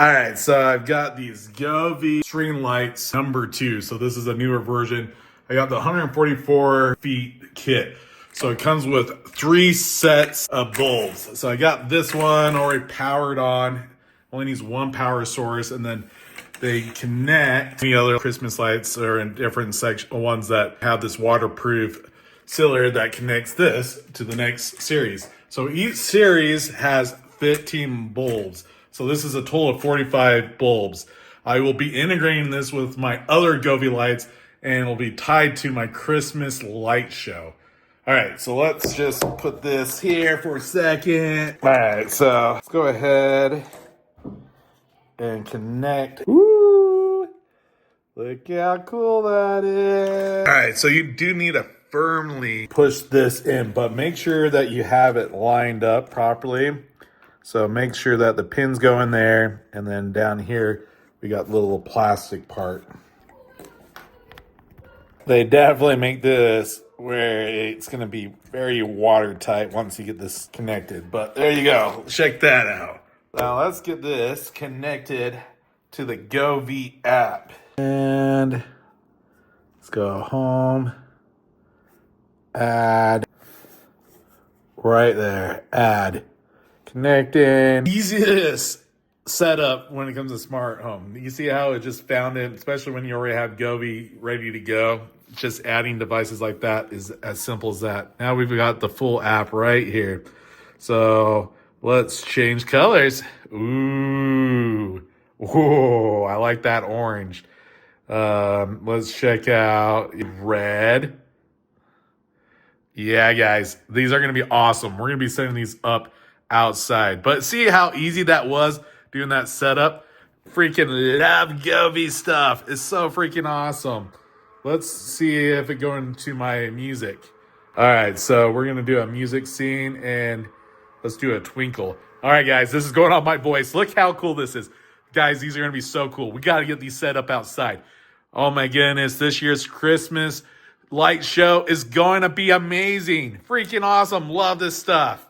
All right, so I've got these Govee string lights number 2. So this is a newer version. I got the 144 feet kit. So it comes with 3 sets of bulbs. So I got this one already powered on. Only needs 1 power source, and then they connect the other Christmas lights are in different ones that have this waterproof sealer that connects this to the next series. So each series has 15 bulbs. So this is a total of 45 bulbs. I will be integrating this with my other Govee lights, and it'll be tied to my Christmas light show. All right, so let's just put this here for a second. All right, so let's go ahead and connect. Woo! Look how cool that is. All right, so you do need to firmly push this in, but make sure that you have it lined up properly. So make sure that the pins go in there, and then down here, we got the little plastic part. They definitely make this where it's gonna be very watertight once you get this connected, but there you go, check that out. Now let's get this connected to the Govee app. And let's go home, add, right there, add. Connecting. Easiest setup when it comes to smart home. You see how it just found it, especially when you already have Govee ready to go. Just adding devices like that is as simple as that. Now we've got the full app right here. So let's change colors. Ooh. Whoa, I like that orange. Let's check out red. Yeah, guys, these are going to be awesome. We're going to be setting these up outside. But see how easy that was doing that setup? Freaking love Govee stuff. It's so freaking awesome. Let's see if it goes into my music. All right, so we're going to do a music scene, and let's do a twinkle. All right, guys, this is going on my voice. Look how cool this is. Guys, these are going to be so cool. We got to get these set up outside. Oh, my goodness. This year's Christmas light show is going to be amazing. Freaking awesome. Love this stuff.